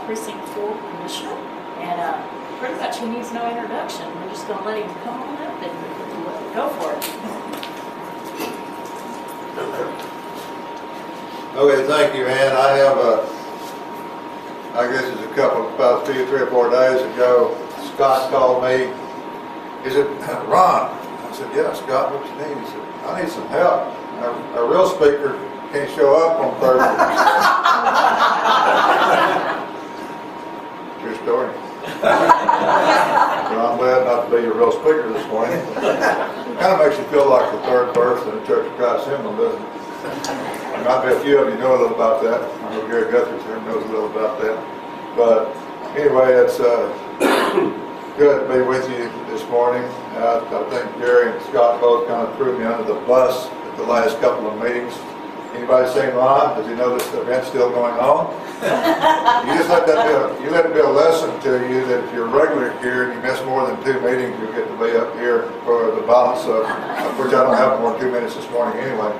Precinct 4 Commissioner, and pretty much he needs no introduction. We're just going to let him come on up and go for it. Okay, thank you, Ann. I have I guess it's about 3 or 4 days ago, Scott called me. He said, Ron. I said, yeah, Scott, what you need? He said, I need some help. Our real speaker can't show up on Thursday. True story. So I'm glad not to be your real speaker this morning. It kind of makes you feel like the third verse in the Church of Christ hymnal, doesn't it? There might be a few of you know a little about that. I know Gary Guthrie's here knows a little about that. But anyway, it's good to be with you this morning. I think Gary and Scott both kind of threw me under the bus at the last couple of meetings. Anybody seen Ron? Does he know this event's still going on? You just let it be a lesson to you that if you're regular here and you miss more than 2 meetings, you'll get to be up here for the balance of which I don't have more than 2 minutes this morning anyway.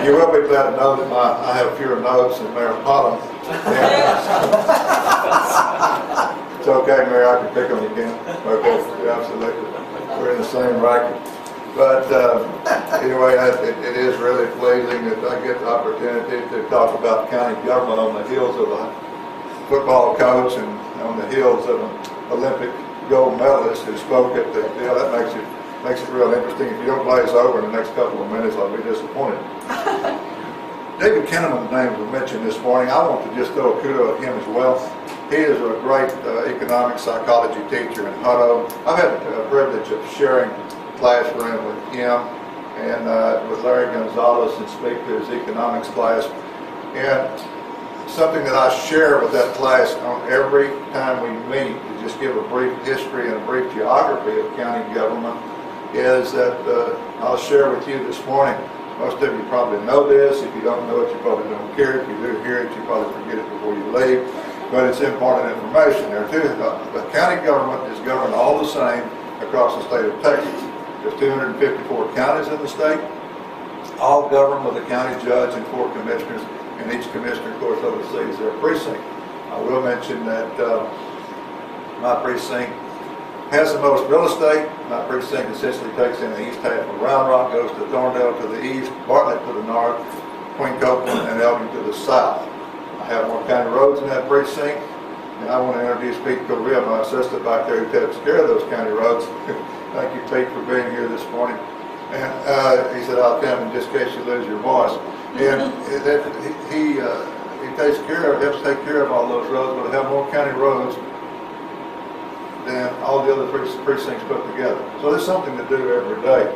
You will be glad to know that I have fewer notes than Mayor Hutto. It's okay, Mayor, I can pick on you again. Okay, yeah, absolutely. We're in the same bracket. But anyway, it is really pleasing that I get the opportunity to talk about county government on the heels of a football coach and on the heels of an Olympic gold medalist who spoke at the deal. That makes it real interesting. If you don't blaze over in the next couple of minutes, I'll be disappointed. David Kinnaman's name was mentioned this morning. I want to just throw a kudo at him as well. He is a great economic psychology teacher in Hutto. I've had the privilege of sharing classroom with him and with Larry Gonzalez and speak to his economics class. And something that I share with that class on every time we meet, to just give a brief history and a brief geography of county government, is that I'll share with you this morning. Most of you probably know this. If you don't know it, you probably don't care. If you do hear it, you probably forget it before you leave. But it's important information. The county government is governed all the same across the state of Texas. There's 254 counties in the state, all governed with a county judge and 4 commissioners, and each commissioner, of course, oversees their precinct. I will mention that my precinct has the most real estate. My precinct essentially takes in the east half of Round Rock, goes to Thorndale to the east, Bartlett to the north, Queen Copeland, and Elgin to the south. I have more county roads in that precinct, and I want to introduce Pete Correa, my assistant back there, who takes care of those county roads. Thank you, Pete, for being here this morning. And he said, I'll come in just in case you lose your voice. And he takes care of, helps take care of all those roads, but I have more county roads than all the other precincts put together. So there's something to do every day.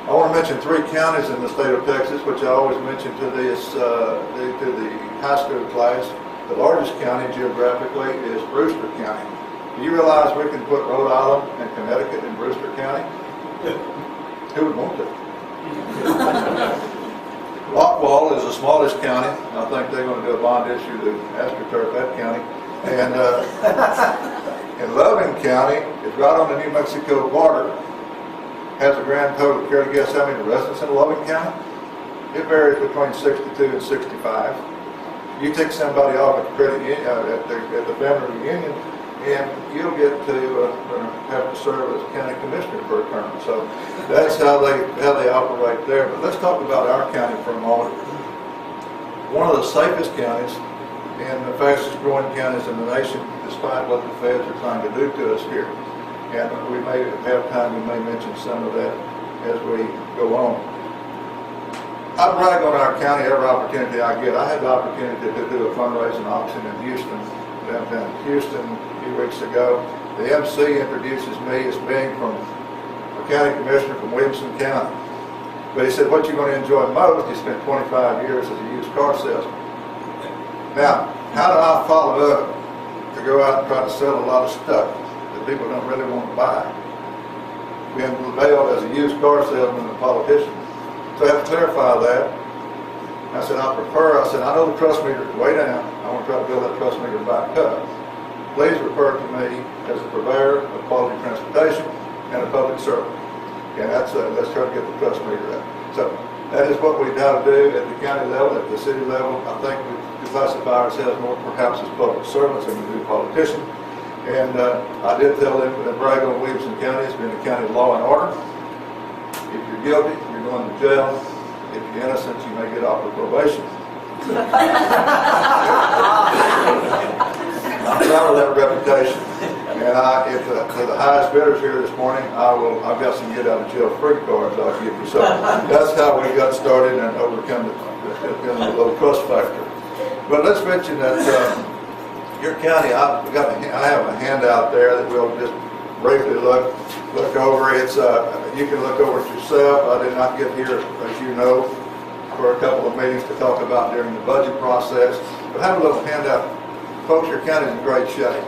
I want to mention 3 counties in the state of Texas, which I always mention to the high school class. The largest county geographically is Brewster County. Do you realize we can put Rhode Island and Connecticut in Brewster County? Who would want to? Rockwall is the smallest county. I think they're going to do a bond issue to AstroTurf that county. And Loving County is right on the New Mexico border. Has a grand total. Care to guess how many residents in Loving County? It varies between 62 and 65. You take somebody off at the credit union, at the family reunion, and you'll get to have to serve as county commissioner for a term. So that's how they operate there. But let's talk about our county for a moment. One of the safest counties and the fastest growing counties in the nation, despite what the feds are trying to do to us here. And we may have time, we may mention some of that as we go on. I brag on our county every opportunity I get. I had the opportunity to do a fundraising auction in Houston, downtown Houston, a few weeks ago. The MC introduces me as being from a county commissioner from Williamson County. But he said, what you're going to enjoy most, he spent 25 years as a used car salesman. Now, how do I follow up to go out and try to sell a lot of stuff that people don't really want to buy? Being labeled as a used car salesman and a politician. So I have to clarify that. I said, I know the trust meter is way down. I want to try to build that trust meter back up. Please refer to me as a purveyor of quality transportation and a public servant. And let's try to get the trust meter up. So that is what we got to do at the county level, at the city level. I think we've classify ourselves more perhaps as public servants than we do politicians. And I did tell them that brag on Williamson County as being a county of law and order. If you're guilty, you're going to jail. If you're innocent, you may get off with probation. I'm proud of that reputation. And if to the highest bidders here this morning, I've got some get out of jail free cards I'll give you. So that's how we got started and overcome the low trust factor. But let's mention that your county, I have a handout there that we'll just briefly look over. It's you can look over it yourself. I did not get here, as you know, for a couple of meetings to talk about during the budget process. But have a little handout. Folks, your county is in great shape.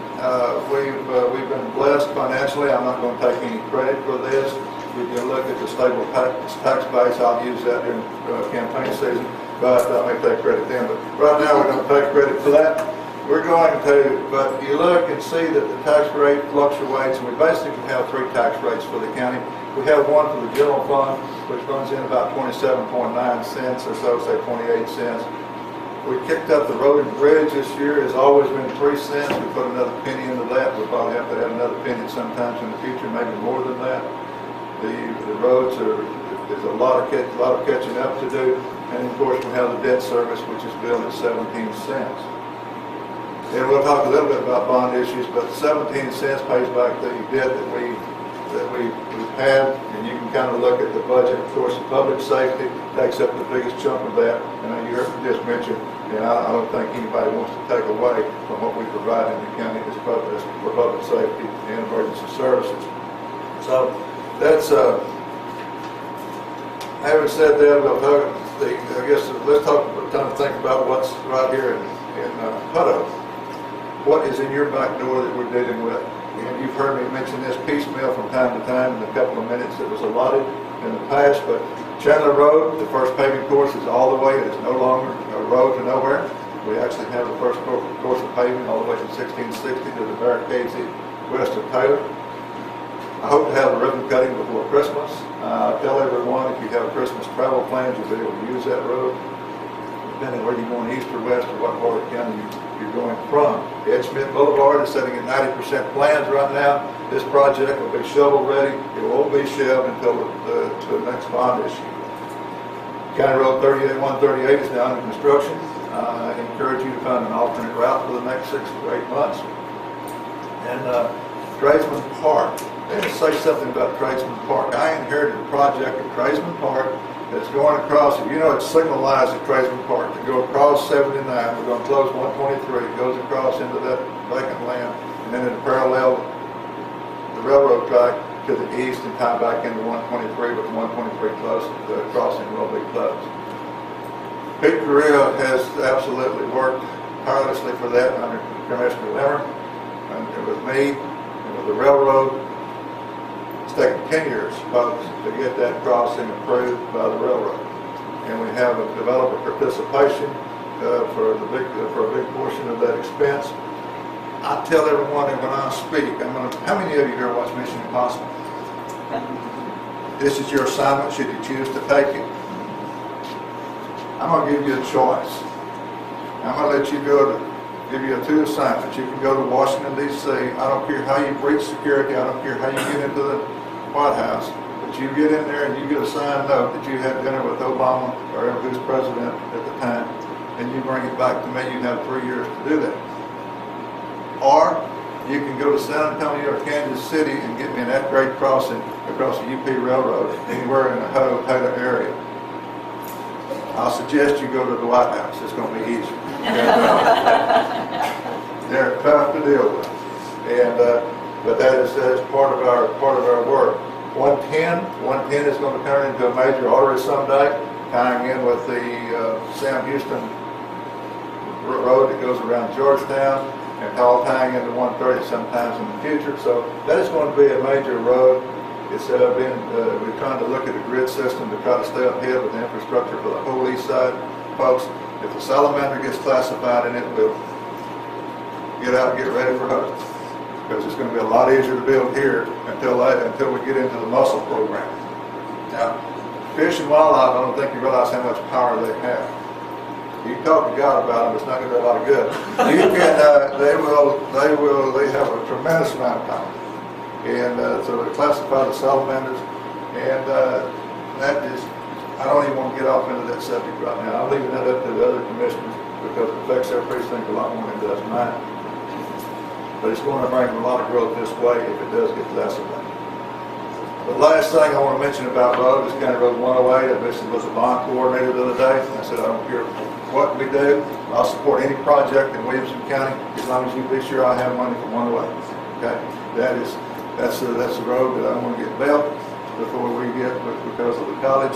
We've been blessed financially. I'm not going to take any credit for this. We can look at the stable tax base. I'll use that during campaign season, but I may take credit then. But right now, we don't take credit for that. We're going to, but you look and see that the tax rate fluctuates, and we basically have three tax rates for the county. We have one for the general fund, which runs in about 27.9 cents or so, say 28 cents. We kicked up the road and bridge this year. Has always been 3 cents. We put another penny into that. We'll probably have to add another penny sometimes in the future, maybe more than that. The roads there's a lot of catching up to do. And of course we have the debt service, which is billed at 17 cents. And we'll talk a little bit about bond issues, but 17 cents pays back the debt that we've had, and you can kind of look at the budget. Of course, the public safety takes up the biggest chunk of that, and you heard me just mention, and I don't think anybody wants to take away from what we provide in the county as for public safety and emergency services. So that's, having said that, we'll talk, I guess let's think about what's right here in Hutto. What is in your back door that we're dealing with? And you've heard me mention this piecemeal from time to time in a couple of minutes that was allotted in the past, but Chandler Road, the first paving course is all the way. It is no longer a road to nowhere. We actually have the first course of paving all the way from 1660 to the barricades west of Taylor. I hope to have the ribbon cutting before Christmas. Tell everyone if you have Christmas travel plans, you'll be able to use that road, depending where you're going, east or west, or what part of the county you're going from. Ed Smith Boulevard is sitting at 90% plans right now. This project will be shovel ready. It won't be shelved until the next bond issue. County Road 138 is now under construction. I encourage you to find an alternate route for the next 6 to 8 months. And Tradesman Park. Let me say something about Tradesman Park. I inherited a project at Tradesman Park that's going across, you know, it's signalized at Tradesman Park to go across 79. We're going to close 123. It goes across into that vacant land, and then it parallel the railroad track to the east and tie back into 123, but the 123 the crossing will be closed. Pete Correa has absolutely worked tirelessly for that under Commissioner Lemmer, and with me, and with the railroad. It's taken 10 years, folks, to get that crossing approved by the railroad. And we have a developer participation for a big portion of that expense. I tell everyone that when I speak, how many of you here watch Mission Impossible? This is your assignment should you choose to take it. I'm going to give you a choice. I'm going to let you give you 2 assignments. You can go to Washington, D.C. I don't care how you breach security. I don't care how you get into the White House. But you get in there and you get a signed note that you had dinner with Obama or who's president at the time, and you bring it back to me. You have 3 years to do that. Or you can go to San Antonio or Kansas City and get me an at-grade crossing across the UP Railroad anywhere in the Hutto, Taylor area. I'll suggest you go to the White House. It's going to be easier. They're tough to deal with, and but that is part of our work. 110 is going to turn into a major artery someday, tying in with the Sam Houston road that goes around Georgetown, and all tying into 130 sometimes in the future. So that is going to be a major road. It's we're trying to look at a grid system to try to stay ahead with the infrastructure for the whole east side. Folks, if the salamander gets classified in it, we'll get out and get ready for Hutto. Because it's going to be a lot easier to build here until we get into the mussel program. Now, Fish and Wildlife, I don't think you realize how much power they have. You can talk to God about them, it's not going to do a lot of good. You can, they have a tremendous amount of time. And so they classify the salamanders, and that is, I don't even want to get off into that subject right now. I'm leaving that up to the other commissioners because it affects their precinct a lot more than it does mine. But it's going to bring a lot of growth this way if it does get classified. The last thing I want to mention about road is County Road 108. I basically was a bond coordinator the other day. I said, I don't care what we do. I'll support any project in Williamson County as long as you be sure I have money for 108. Okay, that's the road that I want to get built before we get because of the college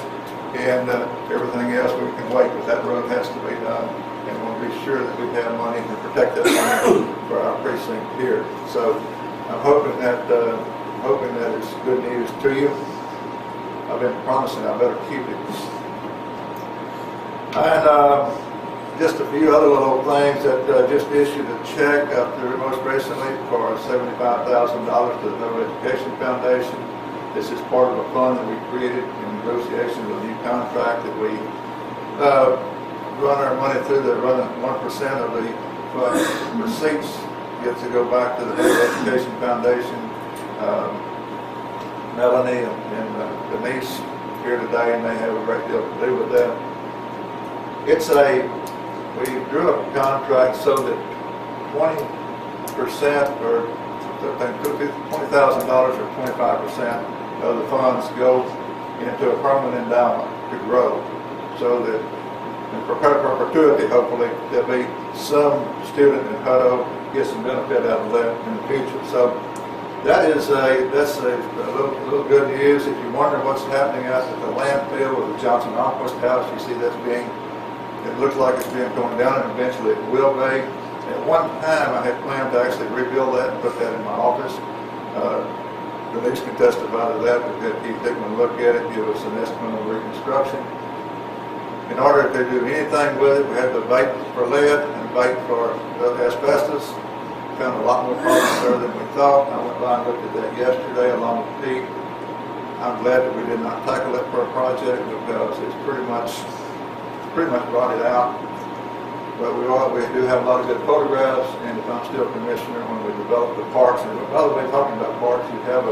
and everything else. We can wait, but that road has to be done, and we'll be sure that we have money to protect that money for our precinct here. So I'm hoping that it's good news to you. I've been promising I better keep it. And just a few other little things that just issued a check up there most recently for $75,000 to the Hutto Education Foundation. This is part of a fund that we created in negotiation with a new contract that we run our money through. That run 1% of the receipts gets to go back to the Hutto Education Foundation. Melanie and Denise here today, and they have a great deal to do with that. We drew up a contract so that 20% or $20,000 or 25% of the funds go into a permanent endowment to grow, so that in perpetuity, hopefully, there'll be some student in Hutto get some benefit out of that in the future. So that's a little good news. If you wonder what's happening out at the landfill with the Johnson Alquist house, you see it looks like it's being torn down, and eventually it will be. At one time, I had planned to actually rebuild that and put that in my office. Denise can testify to that. We've had Keith Dickman look at it, give us an estimate on reconstruction. In order to do anything with it, we had to bait for lead and bait for asbestos. Found a lot more problems there than we thought. I went by and looked at that yesterday along with Pete. I'm glad that we did not tackle it for a project because it's pretty much rotted out. But we do have a lot of good photographs, and if I'm still commissioner, when we develop the parks, and by the way, talking about parks, you have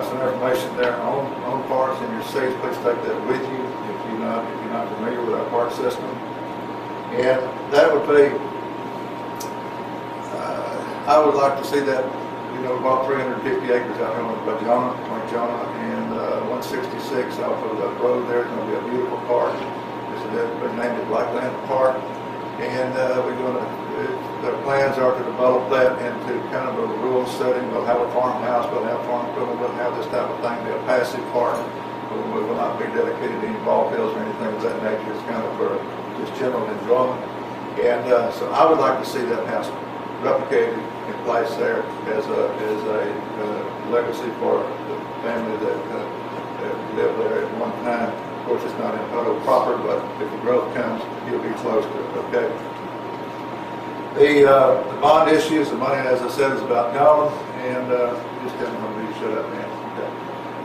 some information there on parks in your seats. Please take that with you if you're not familiar with our park system. And that would be. I would like to see that, about 350 acres out here by Jonah and 166 off of the road there. It's going to be a beautiful park. We named it Blackland Park. And the plans are to develop that into kind of a rural setting. We'll have a farmhouse, we'll have farm equipment, we'll have this type of thing, be a passive park. We will not be dedicated to any ball fields or anything of that nature. It's kind of for just general enjoyment. And so I would like to see that house replicated in place there as a legacy for the family that lived there at one time. Of course, it's not in Hutto proper, but if the growth comes, you'll be close to it. Okay. The bond issues, the money, as I said, is about gone, and just tell me to shut up, man. Okay.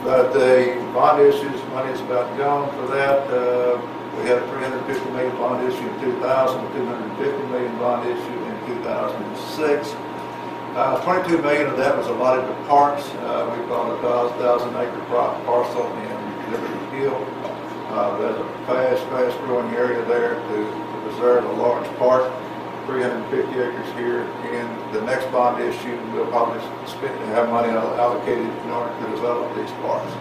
But the bond issues, money is about gone for that. We had a $350 million bond issue in 2000, a $250 million bond issue in 2006. 22 million of that was allotted to parks. We bought a 1,000-acre parcel in Liberty Hill. There's a fast growing area there to preserve a large park. 350 acres here. And the next bond issue, we'll probably have money allocated in order to develop these parks.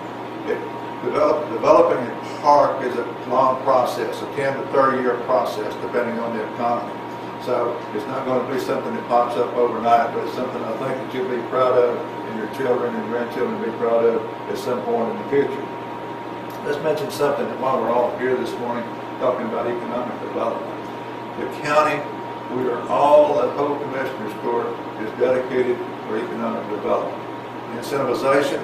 Developing a park is a long process, a 10 to 30 year process, depending on the economy. So it's not going to be something that pops up overnight, but it's something I think that you'll be proud of, and your children and grandchildren will be proud of at some point in the future. Let's mention something that while we're all here this morning talking about economic development. The county, we are all, the whole commissioner's court is dedicated for economic development. Incentivization,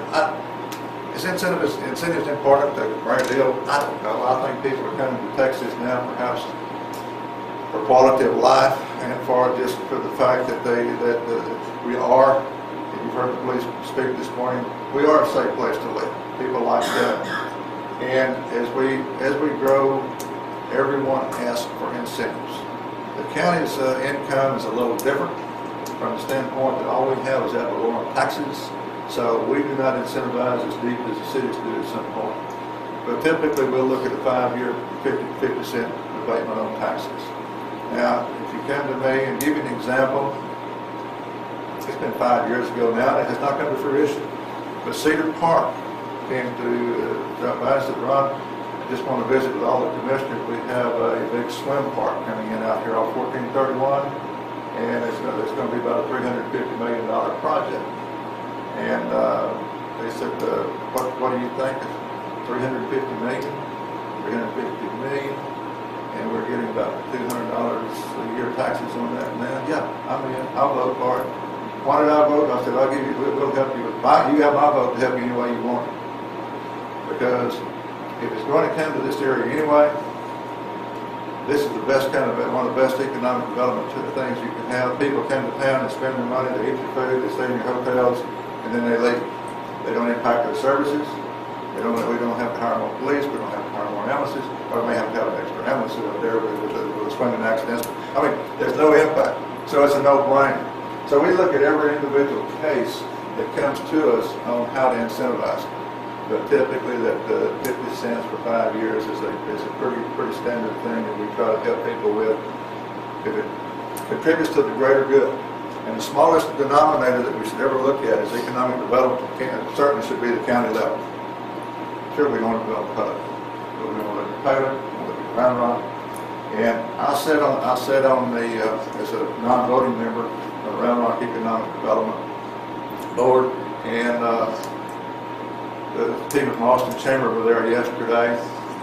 is incentives important to a great deal? I don't know. I think people are coming to Texas now perhaps for quality of life and for just for the fact that we are, you've heard the police speak this morning, we are a safe place to live. People like that. And as we grow everyone asks for incentives. The county's income is a little different from the standpoint that all we have is ad valorem taxes, so we do not incentivize as deep as the cities do at some point. But typically we'll look at a 5-year 50% abatement on taxes. Now, if you come to me and give you an example, it's been 5 years ago now, and it has not come to fruition. But Cedar Park came to drop by and said, Ron, I just want to visit with all the commissioners. We have a big swim park coming in out here on 1431, and it's going to be about a $350 million project. And they said, what do you think? 350 million, 350 million, and we're getting about $200 a year taxes on that now. Yeah, I'm in. I'll vote for it. Why did I vote? I said, I'll give you, we'll help you. You have my vote to help you any way you want it. Because if it's going to come to this area anyway, this is the best kind of, one of the best economic development things you can have. People come to town and spend their money, they eat your food, they stay in your hotels, and then they leave. They don't impact our services. We don't have to hire more police, we don't have to hire more ambulances, or we may have to have an extra ambulance out there with the swimming accidents. I mean, there's no impact, so it's a no-brainer. So we look at every individual case that comes to us on how to incentivize it. But typically that 50 cents for 5 years is a pretty standard thing that we try to help people with if it contributes to the greater good. And the smallest denominator that we should ever look at is economic development. Certainly should be the county level. Sure, we want to develop Hutto, but we want to look at Taylor, we want to look at Round Rock. And I sat on the as a non-voting member of the Round Rock Economic Development Board, and the team at Morrison Chamber were there yesterday,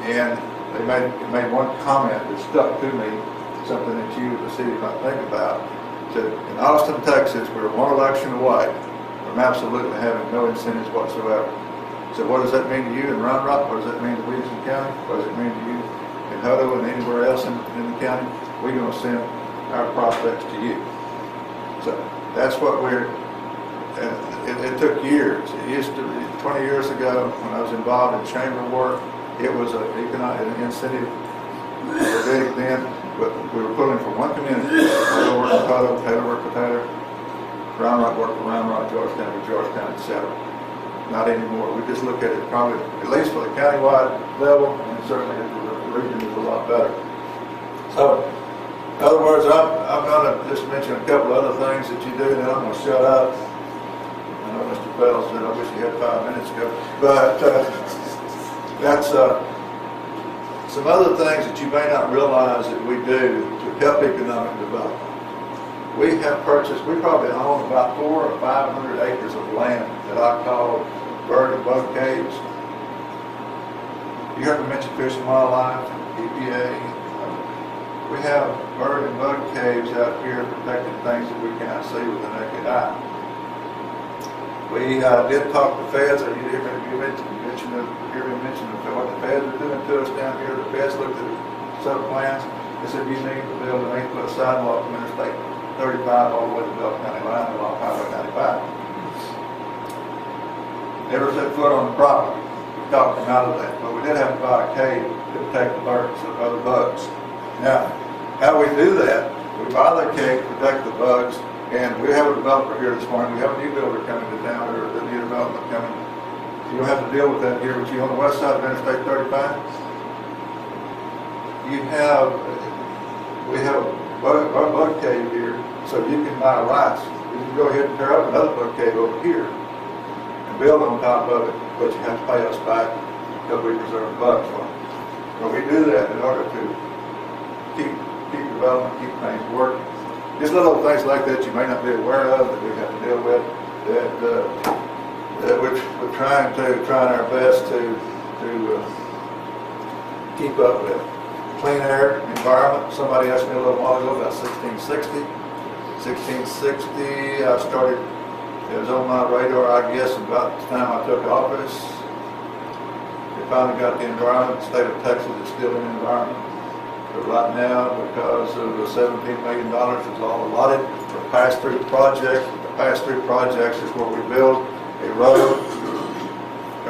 and they made one comment that stuck to me, something that you, the city, might think about. Said, in Austin, Texas, we're one election away from absolutely having no incentives whatsoever. So what does that mean to you in Round Rock? What does that mean to Williamson County? What does it mean to you in Hutto and anywhere else in the county? We're going to send our prospects to you. So that's what we're, it took years. It used to be 20 years ago when I was involved in chamber work, it was an incentive then, but we were pulling from one community. Hutto worked with Hutto, Taylor worked with Taylor, Round Rock worked with Round Rock, Georgetown with Georgetown, etc. Not anymore. We just look at it probably, at least for the countywide level, and certainly the region is a lot better. So, in other words, I'm going to just mention a couple of other things that you do, and then I'm going to shut up. I know Mr. Bell said, I wish he had 5 minutes ago, but that's some other things that you may not realize that we do to help economic development. We have purchased, we probably own about 400 or 500 acres of land that I call bird and bug caves. You heard me mention Fish and Wildlife, EPA. We have bird and bug caves out here protecting things that we cannot see with the naked eye. We did talk to feds. You mentioned what the feds are doing to us down here. The feds looked at set of plans. They said you need to build an 8-foot sidewalk from Interstate 35 all the way to Bell County line along Highway 95. Never set foot on the property. We talked them out of that, but we did have to buy a cave to protect the birds and other bugs. Now, how we do that, we buy the cave to protect the bugs, and we have a developer here this morning. We have a new builder coming to town, or the new development coming. You don't have to deal with that here, but you on the west side of Interstate 35, we have a bug cave here, so you can buy rights. You can go ahead and tear up another bug cave over here and build on top of it, but you have to pay us back because we preserve the bugs for it. But we do that in order to keep development, keep things working. Just little things like that you may not be aware of that we have to deal with, that we're trying our best to keep up with. Clean air environment. Somebody asked me a little while ago about 1660. 1660, I started, it was on my radar, I guess, about the time I took office. We finally got the environment. The state of Texas is still in the environment. But right now, because of the $17 million is all allotted for pass-through projects. The pass-through projects is where we build a road.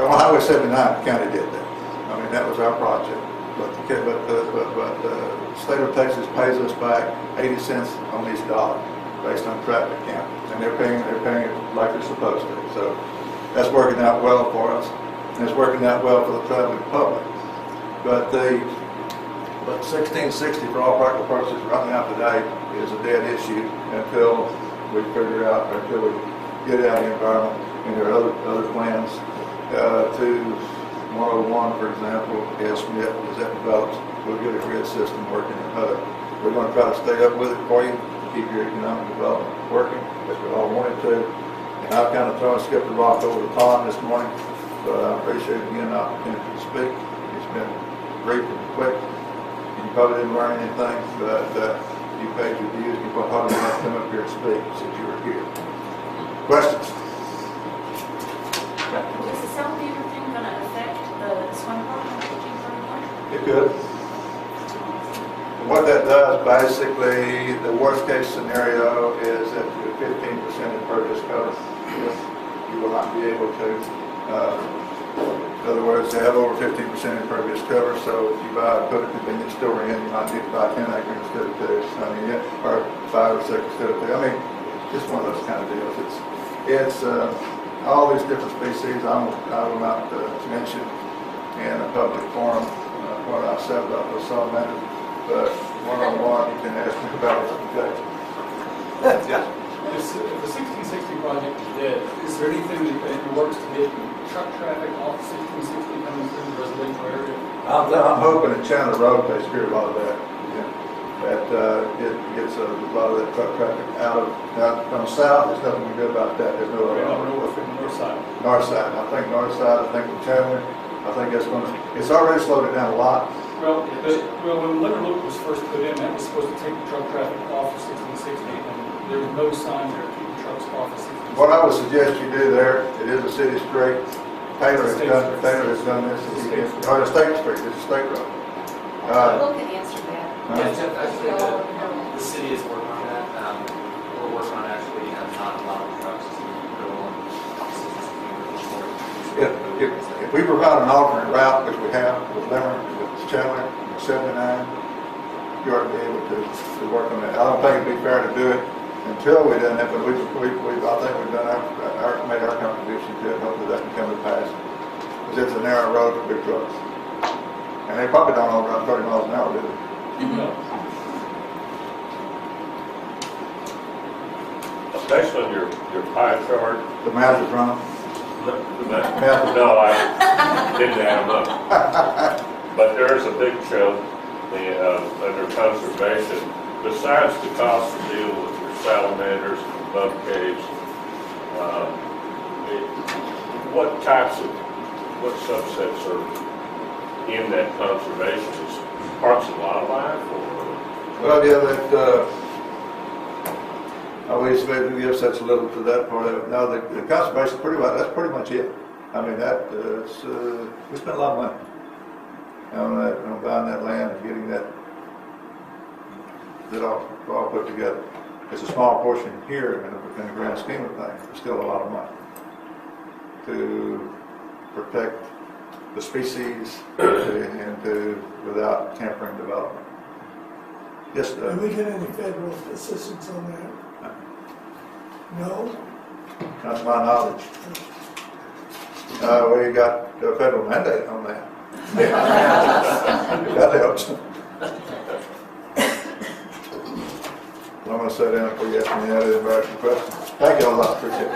On Highway 79, the county did that. I mean, that was our project. but the state of Texas pays us back 80 cents on each dollar based on traffic count, and they're paying it like they're supposed to. So that's working out well for us, and it's working out well for the traveling public. But 1660 for all practical purposes right now today is a dead issue until we get out of the environment, and there are other plans to 101, for example, as that develops, we'll get a grid system working in Hutto. We're going to try to stay up with it for you, keep your economic development working, as we all wanted to. And I've kind of thrown Skip the rock over the pond this morning, but I appreciate again the opportunity to speak. It's been brief and quick. You probably didn't learn anything, but you paid your dues. You probably didn't come up here and speak since you were here. Questions? Is the salamander thing going to affect the swim program? It could. What that does, basically, the worst case scenario is that the 15% impervious cover. You will not be able to. In other words, they have over 15% impervious cover, so if you put a convenience store in, you might need to buy 10 acres instead of 2. I mean, or 5 or 6 instead of 2. I mean, just one of those kind of deals. It's all these different species. I will not mention in a public forum what I said about those salamanders, but one-on-one you can ask me about it. Okay. Yes. If the 1660 project is dead, is there anything that in the works to get truck traffic off 1660 coming through the residential area? I'm hoping that Chandler Road takes care of a lot of that. Yeah. That it gets a lot of that truck traffic out from south. There's nothing we can do about that. There's no other North side. North side. I think north side. I think with Chandler. I think that's going to. It's already slowed it down a lot. Well, when Liver Loop was first put in, that was supposed to take the truck traffic off of 1660, and there was no sign there to keep the trucks off of 1660. What I would suggest you do there, it is a city street. Taylor has done this. Or the state street. It's a state road. Look and answer that. Actually, the city is working on that. We're working on actually not allowing trucks to go on 1660. If we provide an alternate route, which we have with Lemmer, with Chandler, with 79, you ought to be able to work on that. I don't think it'd be fair to do it until we've done that, but I think we've done made our contribution to it. Hopefully that can come to pass. Because it's a narrow road for big trucks. And they probably don't all run 30 miles an hour, do they? No. Based on your pie chart, The math is wrong. no, I didn't add them up. But there's a big chunk under conservation. Besides the cost of dealing with your salamanders and bug caves, what subsets are in that conservation? Is parks and wildlife, or? Well, yeah, I always maybe give such a little to that part of it. No, the conservation, that's pretty much it. I mean, we spent a lot of money on buying that land and getting that all put together. It's a small portion here in the grand scheme of things, but still a lot of money to protect the species and without hampering development. Yes, Did we get any federal assistance on that? No? Not to my knowledge. We got a federal mandate on that. That helps. I'm going to sit down before you ask me any other embarrassing questions. Thank you all a lot. Appreciate it.